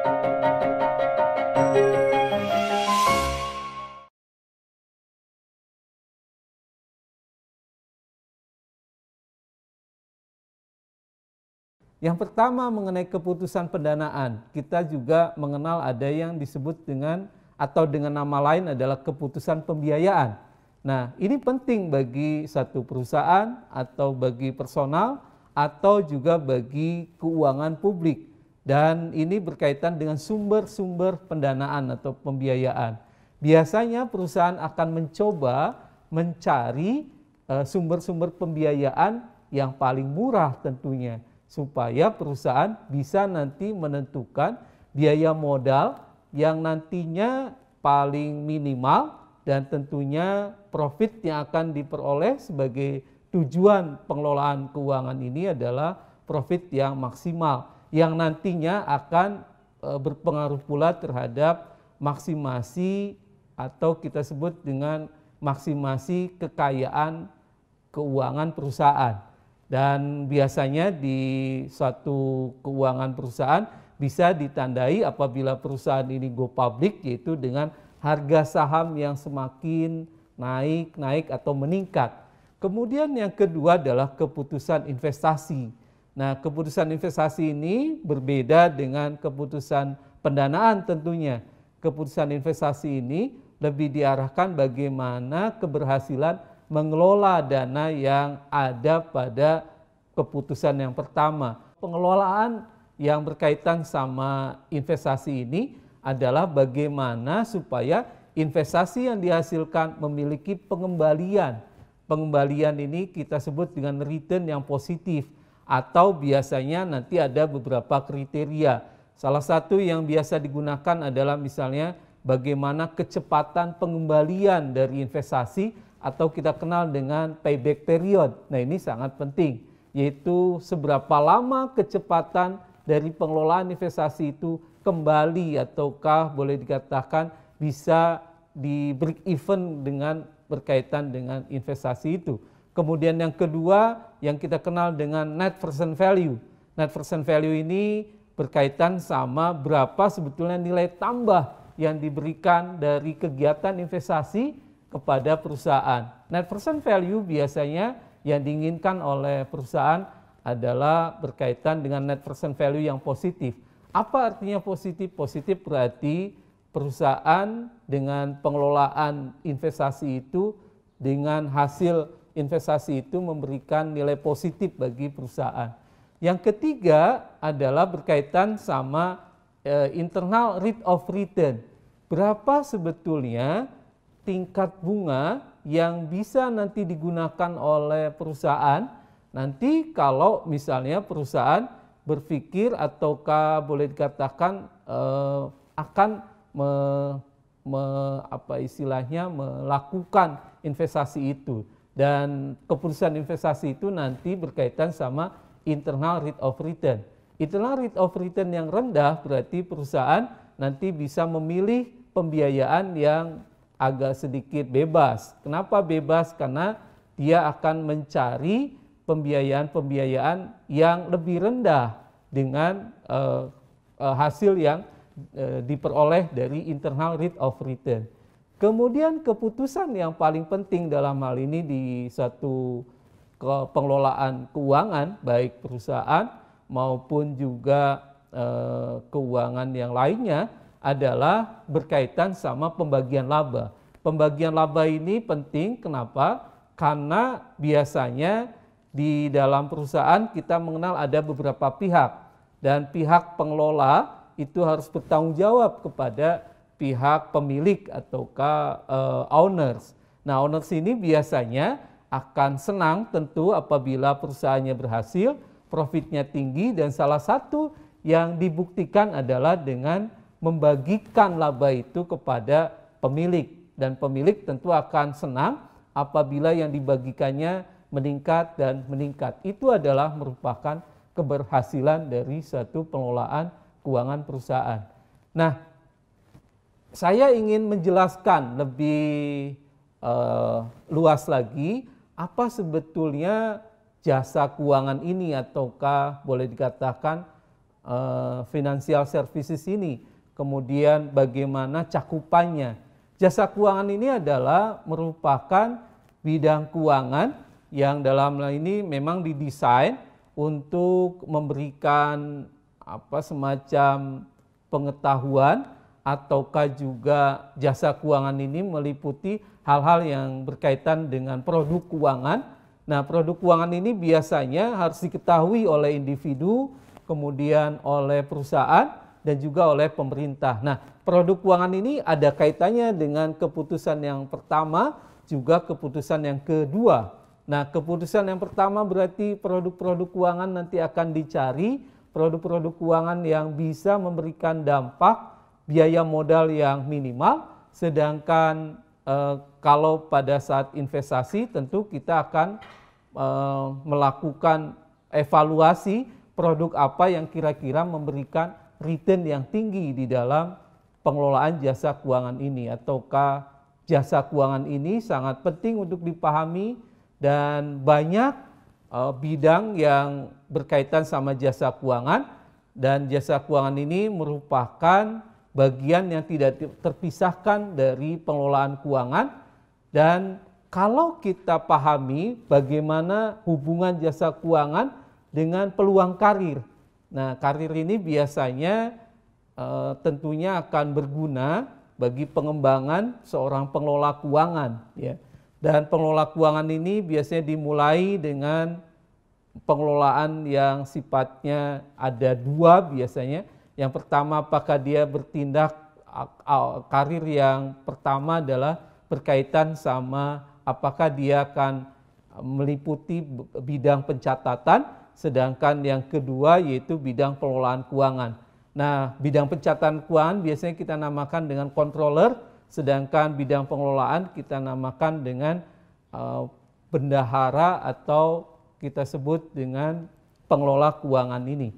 Yang pertama mengenai keputusan pendanaan, kita juga mengenal ada yang disebut dengan atau dengan nama lain adalah keputusan pembiayaan. Nah, ini penting bagi satu perusahaan atau bagi personal atau juga bagi keuangan publik. Dan ini berkaitan dengan sumber-sumber pendanaan atau pembiayaan. Biasanya perusahaan akan mencoba mencari sumber-sumber pembiayaan yang paling murah tentunya, supaya perusahaan bisa nanti menentukan biaya modal yang nantinya paling minimal dan tentunya profit yang akan diperoleh sebagai tujuan pengelolaan keuangan ini adalah profit yang maksimal yang nantinya akan berpengaruh pula terhadap maksimasi atau kita sebut dengan maksimasi kekayaan keuangan perusahaan. Dan biasanya di suatu keuangan perusahaan bisa ditandai apabila perusahaan ini go public, yaitu dengan harga saham yang semakin naik atau meningkat. Kemudian yang kedua adalah keputusan investasi. Nah, keputusan investasi ini berbeda dengan keputusan pendanaan tentunya. Keputusan investasi ini lebih diarahkan bagaimana keberhasilan mengelola dana yang ada pada keputusan yang pertama. Pengelolaan yang berkaitan sama investasi ini adalah bagaimana supaya investasi yang dihasilkan memiliki pengembalian. Pengembalian ini kita sebut dengan return yang positif atau biasanya nanti ada beberapa kriteria. Salah satu yang biasa digunakan adalah misalnya bagaimana kecepatan pengembalian dari investasi atau kita kenal dengan payback period. Nah, ini sangat penting, yaitu seberapa lama kecepatan dari pengelolaan investasi itu kembali ataukah boleh dikatakan bisa di break even dengan berkaitan dengan investasi itu. Kemudian yang kedua yang kita kenal dengan net present value. Net present value ini berkaitan sama berapa sebetulnya nilai tambah yang diberikan dari kegiatan investasi kepada perusahaan. Net present value biasanya yang diinginkan oleh perusahaan adalah berkaitan dengan net present value yang positif. Apa artinya positif? Positif berarti perusahaan dengan pengelolaan investasi itu, dengan hasil investasi itu memberikan nilai positif bagi perusahaan. Yang ketiga adalah berkaitan sama internal rate of return. Berapa sebetulnya tingkat bunga yang bisa nanti digunakan oleh perusahaan nanti kalau misalnya perusahaan berpikir ataukah boleh dikatakan akan melakukan investasi itu, dan keputusan investasi itu nanti berkaitan sama internal rate of return. Internal rate of return yang rendah berarti perusahaan nanti bisa memilih pembiayaan yang agak sedikit bebas. Kenapa bebas? Karena dia akan mencari pembiayaan-pembiayaan yang lebih rendah dengan hasil yang diperoleh dari internal rate of return. Kemudian keputusan yang paling penting dalam hal ini di suatu pengelolaan keuangan, baik perusahaan maupun juga keuangan yang lainnya, adalah berkaitan sama pembagian laba. Pembagian laba ini penting, kenapa? Karena biasanya di dalam perusahaan kita mengenal ada beberapa pihak, dan pihak pengelola itu harus bertanggung jawab kepada pihak pemilik ataukah owners. Nah, owners ini biasanya akan senang tentu apabila perusahaannya berhasil, profitnya tinggi, dan salah satu yang dibuktikan adalah dengan membagikan laba itu kepada pemilik, dan pemilik tentu akan senang apabila yang dibagikannya meningkat dan meningkat. Itu adalah merupakan keberhasilan dari suatu pengelolaan keuangan perusahaan. Nah, saya ingin menjelaskan lebih luas lagi apa sebetulnya jasa keuangan ini ataukah boleh dikatakan financial services ini, kemudian bagaimana cakupannya. Jasa keuangan ini adalah merupakan bidang keuangan yang dalam hal ini memang didesain untuk memberikan semacam pengetahuan, ataukah juga jasa keuangan ini meliputi hal-hal yang berkaitan dengan produk keuangan. Nah, produk keuangan ini biasanya harus diketahui oleh individu, kemudian oleh perusahaan, dan juga oleh pemerintah. Nah, produk keuangan ini ada kaitannya dengan keputusan yang pertama, juga keputusan yang kedua. Nah, keputusan yang pertama berarti produk-produk keuangan nanti akan dicari, produk-produk keuangan yang bisa memberikan dampak biaya modal yang minimal, sedangkan kalau pada saat investasi tentu kita akan melakukan evaluasi produk apa yang kira-kira memberikan return yang tinggi di dalam pengelolaan jasa keuangan ini, ataukah jasa keuangan ini sangat penting untuk dipahami dan banyak bidang yang berkaitan sama jasa keuangan, dan jasa keuangan ini merupakan bagian yang tidak terpisahkan dari pengelolaan keuangan. Dan kalau kita pahami bagaimana hubungan jasa keuangan dengan peluang karir. Nah, karir ini biasanya tentunya akan berguna bagi pengembangan seorang pengelola keuangan, ya. Dan pengelola keuangan ini biasanya dimulai dengan pengelolaan yang sifatnya ada dua biasanya. Yang pertama, apakah dia bertindak, karir yang pertama adalah berkaitan sama apakah dia akan meliputi bidang pencatatan, sedangkan yang kedua yaitu bidang pengelolaan keuangan. Nah, bidang pencatatan keuangan biasanya kita namakan dengan controller, sedangkan bidang pengelolaan kita namakan dengan bendahara atau kita sebut dengan pengelola keuangan ini.